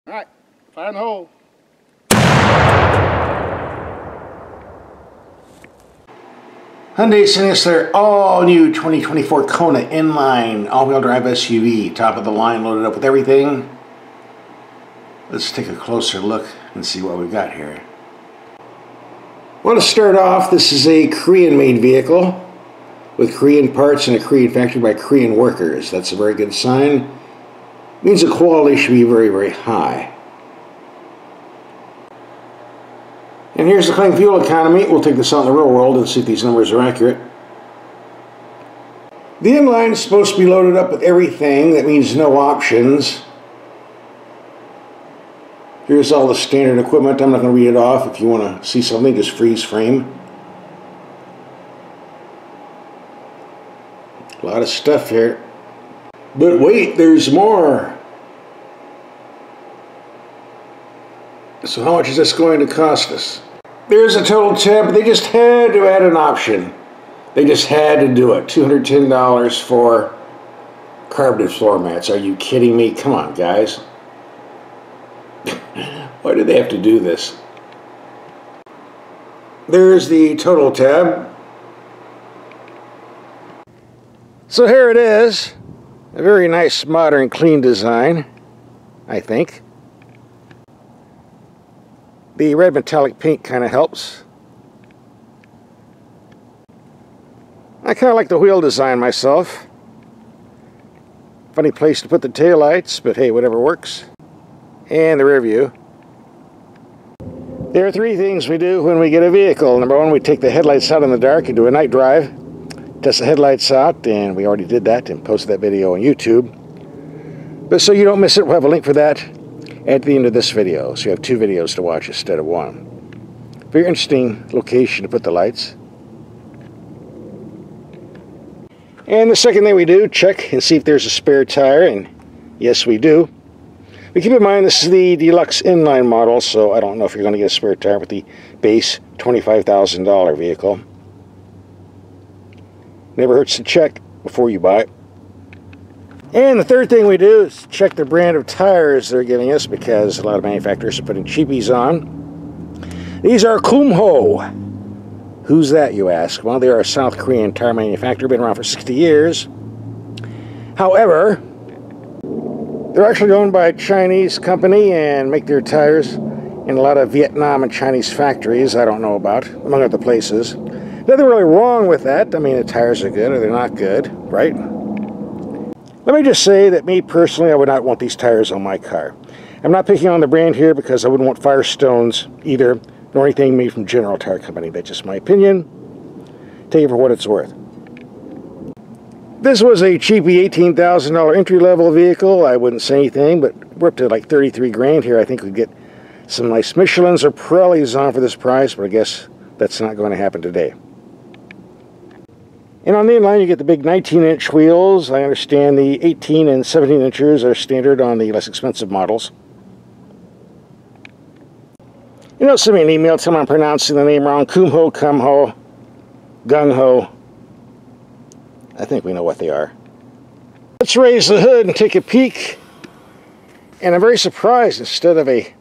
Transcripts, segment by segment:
Alright, fire in the hole. Hyundai sent us their all-new 2024 Kona inline all-wheel drive SUV. Top of the line, loaded up with everything. Let's take a closer look and see what we've got here. Well, to start off, this is a Korean-made vehicle with Korean parts in a Korean factory by Korean workers. That's a very good sign. Means the quality should be very, very high. And here's the claimed fuel economy. We'll take this out in the real world and see if these numbers are accurate. The inline is supposed to be loaded up with everything. That means no options. Here's all the standard equipment. I'm not going to read it off. If you want to see something, just freeze frame. A lot of stuff here. But wait, there's more. So how much is this going to cost us? There's a total tab. They just had to add an option. They just had to do it. $210 for carpeted floor mats. Are you kidding me? Come on, guys. Why did they have to do this? There's the total tab. So here it is. A very nice, modern, clean design, I think. The red metallic paint kind of helps. I kind of like the wheel design myself. Funny place to put the taillights, but hey, whatever works. And the rear view. There are three things we do when we get a vehicle. Number one, we take the headlights out in the dark and do a night drive. Test the headlights out, and we already did that and posted that video on YouTube. But so you don't miss it, we'll have a link for that at the end of this video. So you have two videos to watch instead of one. Very interesting location to put the lights. And the second thing we do, check and see if there's a spare tire, and yes we do. But keep in mind this is the deluxe inline model, so I don't know if you're going to get a spare tire with the base $25,000 vehicle. Never hurts to check before you buy it. And the third thing we do is check the brand of tires they're giving us, because a lot of manufacturers are putting cheapies on. These are Kumho. Who's that, you ask? Well, they are a South Korean tire manufacturer, been around for 60 years. However, they're actually owned by a Chinese company and make their tires in a lot of Vietnam and Chinese factories I don't know about, among other places. Nothing really wrong with that. I mean, the tires are good or they're not good, right? Let me just say that me personally, I would not want these tires on my car. I'm not picking on the brand here because I wouldn't want Firestones either, nor anything made from General Tire Company. That's just my opinion. Take it for what it's worth. This was a cheapy $18,000 entry-level vehicle. I wouldn't say anything, but we're up to like 33 grand here. I think we'd get some nice Michelins or Pirellis on for this price, but I guess that's not going to happen today. And on the inline, you get the big 19-inch wheels. I understand the 18 and 17 inches are standard on the less expensive models. You know, send me an email, tell me I'm pronouncing the name wrong. Kumho, Kumho, Gung-Ho. I think we know what they are. Let's raise the hood and take a peek. And I'm very surprised, instead of a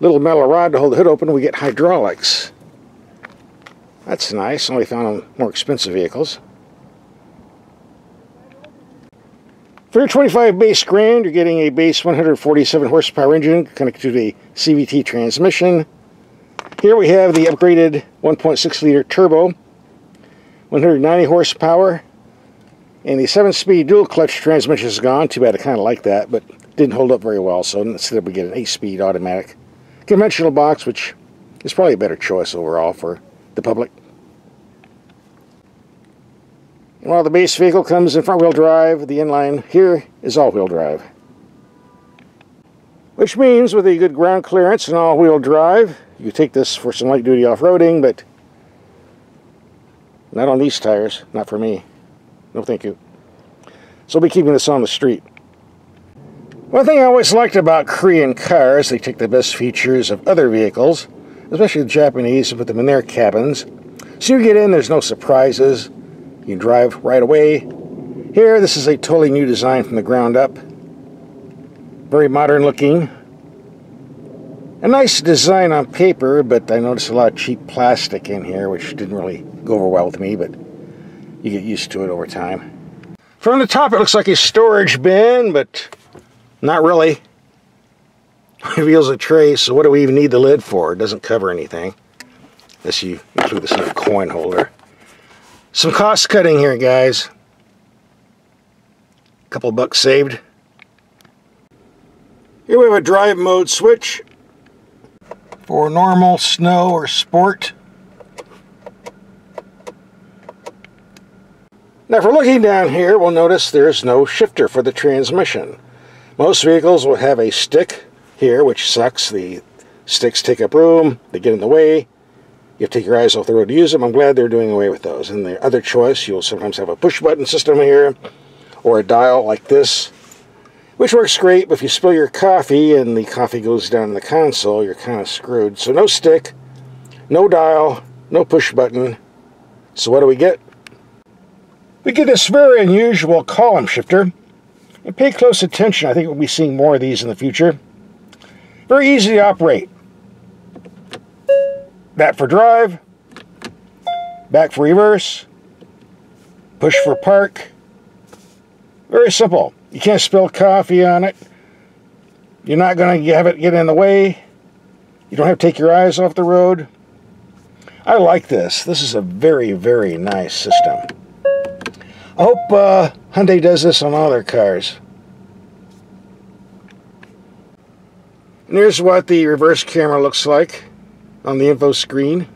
little metal rod to hold the hood open, we get hydraulics. That's nice. Only found on more expensive vehicles. For your 25 base grand, you're getting a base 147 horsepower engine connected to the CVT transmission. Here we have the upgraded 1.6 liter turbo, 190 horsepower, and the 7-speed dual clutch transmission is gone. Too bad, I kind of like that, but didn't hold up very well, so instead we get an 8-speed automatic conventional box, which is probably a better choice overall for the public. And while the base vehicle comes in front-wheel drive, the inline here is all-wheel drive. Which means with a good ground clearance and all-wheel drive, you take this for some light-duty off-roading, but not on these tires, not for me. No thank you. So I'll be keeping this on the street. One thing I always liked about Korean cars, they take the best features of other vehicles, especially the Japanese, and put them in their cabins. So you get in, there's no surprises. You can drive right away. Here, this is a totally new design from the ground up. Very modern looking. A nice design on paper, but I noticed a lot of cheap plastic in here, which didn't really go over well with me, but you get used to it over time. From the top, it looks like a storage bin, but not really. It reveals a tray, so what do we even need the lid for? It doesn't cover anything, unless you include this in a coin holder. Some cost cutting here, guys. A couple bucks saved. Here we have a drive mode switch for normal, snow, or sport. Now, if we're looking down here, we'll notice there's no shifter for the transmission. Most vehicles will have a stick here, which sucks. The sticks take up room, they get in the way. You have to take your eyes off the road to use them. I'm glad they're doing away with those. And the other choice, you'll sometimes have a push button system here, or a dial like this, which works great, but if you spill your coffee and the coffee goes down in the console, you're kind of screwed. So no stick, no dial, no push button. So what do we get? We get this very unusual column shifter. And pay close attention, I think we'll be seeing more of these in the future. Very easy to operate. That for drive, back for reverse, push for park. Very simple. You can't spill coffee on it. You're not going to have it get in the way. You don't have to take your eyes off the road. I like this. This is a very, very nice system. I hope Hyundai does this on all their cars. And here's what the reverse camera looks like on the info screen.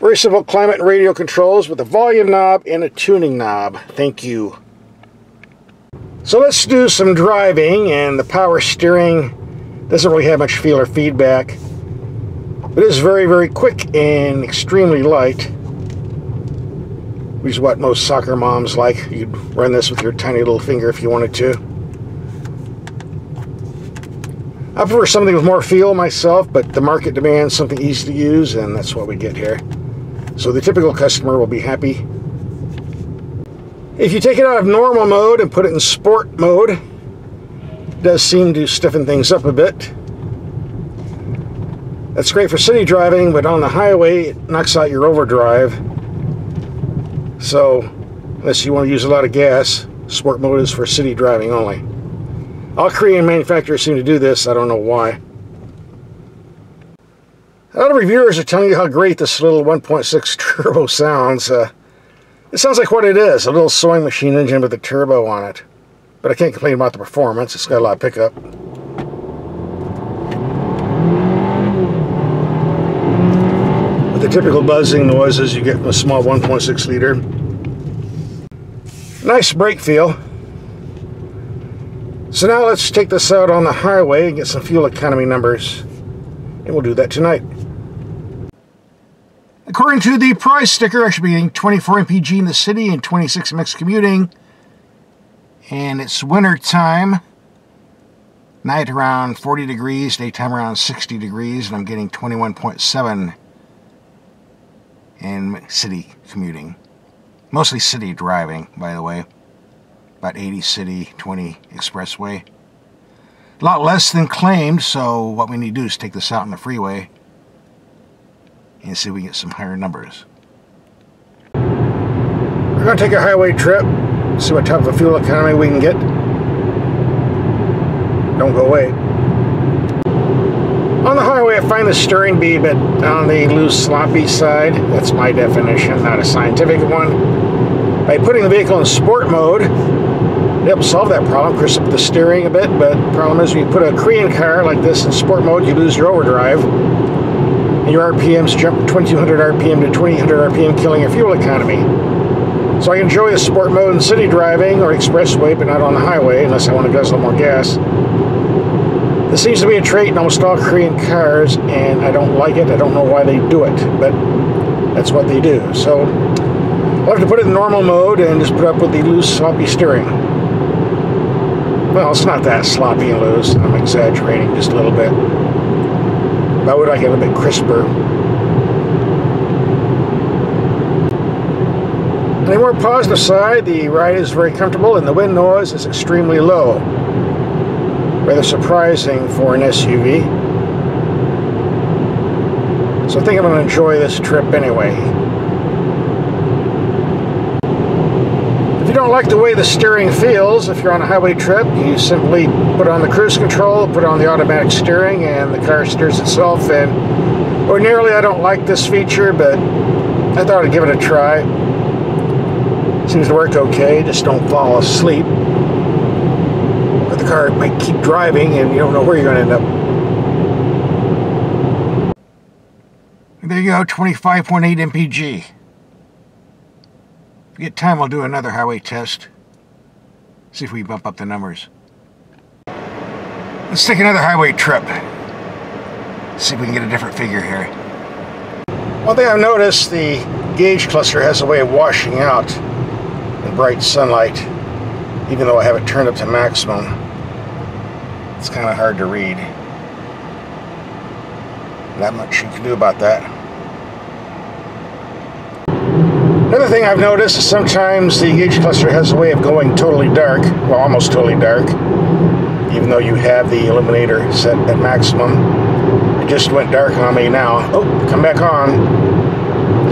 Very simple climate and radio controls with a volume knob and a tuning knob. Thank you. So let's do some driving, and the power steering doesn't really have much feel or feedback. But it is very, very quick and extremely light. Which is what most soccer moms like. You'd run this with your tiny little finger if you wanted to. I prefer something with more feel myself, but the market demands something easy to use, and that's what we get here. So the typical customer will be happy. If you take it out of normal mode and put it in sport mode, it does seem to stiffen things up a bit. That's great for city driving, but on the highway, it knocks out your overdrive. So, unless you want to use a lot of gas, sport mode is for city driving only. All Korean manufacturers seem to do this, I don't know why. A lot of reviewers are telling you how great this little 1.6 turbo sounds. It sounds like what it is, a little sewing machine engine with a turbo on it. But I can't complain about the performance, it's got a lot of pickup. With the typical buzzing noises you get from a small 1.6 liter. Nice brake feel. So now let's take this out on the highway and get some fuel economy numbers. And we'll do that tonight. According to the price sticker, I should be getting 24 mpg in the city and 26 mixed commuting. And it's winter time. Night around 40 degrees, daytime around 60 degrees, and I'm getting 21.7 in city commuting. Mostly city driving, by the way. About 80 city, 20 expressway. A lot less than claimed, so what we need to do is take this out on the freeway and see if we get some higher numbers. We're going to take a highway trip, see what type of fuel economy we can get. Don't go away. On the highway, I find the steering be a bit on the loose, sloppy side. That's my definition, not a scientific one. By putting the vehicle in sport mode, it helps solve that problem, crisp up the steering a bit, but the problem is when you put a Korean car like this in sport mode, you lose your overdrive, and your RPMs jump from 2200 RPM to 2800 RPM, killing your fuel economy. So I enjoy the sport mode in city driving or expressway, but not on the highway, unless I want to guzzle more gas. This seems to be a trait in almost all Korean cars, and I don't like it. I don't know why they do it, but that's what they do. So I'll have to put it in normal mode and just put up with the loose, sloppy steering. Well, it's not that sloppy and loose. I'm exaggerating just a little bit. But I would like it a bit crisper. On the more positive side, the ride is very comfortable and the wind noise is extremely low. Rather surprising for an SUV. So I think I'm going to enjoy this trip anyway. If you don't like the way the steering feels, if you're on a highway trip, you simply put on the cruise control, put on the automatic steering, and the car steers itself. And ordinarily I don't like this feature, but I thought I'd give it a try. Seems to work okay, just don't fall asleep. Or the car might keep driving and you don't know where you're going to end up. And there you go, 25.8 mpg. If we get time, we'll do another highway test. See if we bump up the numbers. Let's take another highway trip. See if we can get a different figure here. One thing I've noticed, the gauge cluster has a way of washing out in bright sunlight, even though I have it turned up to maximum. It's kind of hard to read. Not much you can do about that. Another thing I've noticed is sometimes the gauge cluster has a way of going totally dark, well, almost totally dark, even though you have the illuminator set at maximum. It just went dark on me now. Oh, come back on.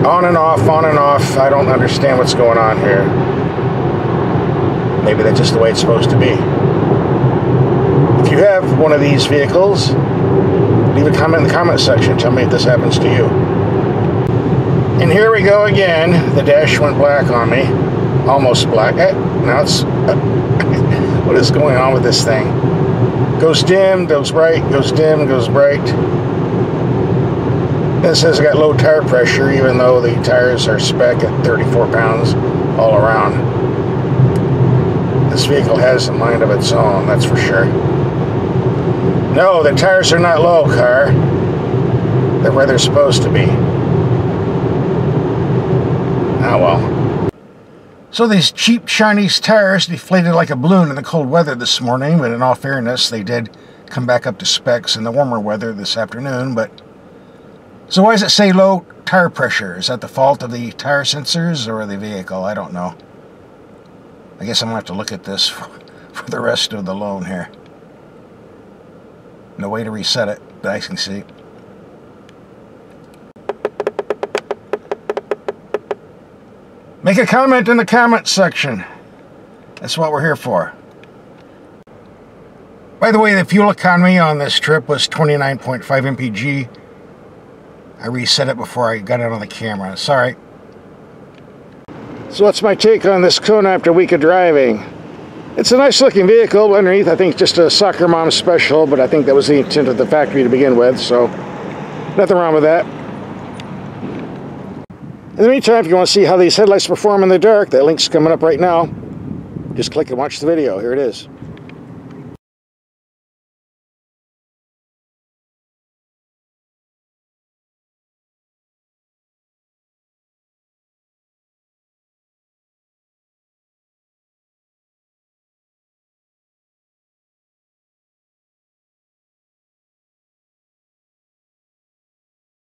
On and off, on and off. I don't understand what's going on here. Maybe that's just the way it's supposed to be. If you have one of these vehicles, leave a comment in the comment section. Tell me if this happens to you. And here we go again. The dash went black on me. Almost black. Now it's... what is going on with this thing? Goes dim, goes bright, goes dim, goes bright. It says I got low tire pressure, even though the tires are spec at 34 pounds all around. This vehicle has a mind of its own, that's for sure. No, the tires are not low, car. They're where they're supposed to be. Ah, well. So these cheap Chinese tires deflated like a balloon in the cold weather this morning, but in all fairness, they did come back up to specs in the warmer weather this afternoon. But so why does it say low tire pressure? Is that the fault of the tire sensors or the vehicle? I don't know. I guess I'm going to have to look at this for the rest of the loan here. No way to reset it that I can see. Make a comment in the comment section. That's what we're here for. By the way, the fuel economy on this trip was 29.5 mpg. I reset it before I got it on the camera. Sorry. So what's my take on this Kona after a week of driving? It's a nice looking vehicle. Underneath, I think just a soccer mom special, but I think that was the intent of the factory to begin with, so nothing wrong with that. In the meantime, if you want to see how these headlights perform in the dark, that link's coming up right now. Just click and watch the video. Here it is.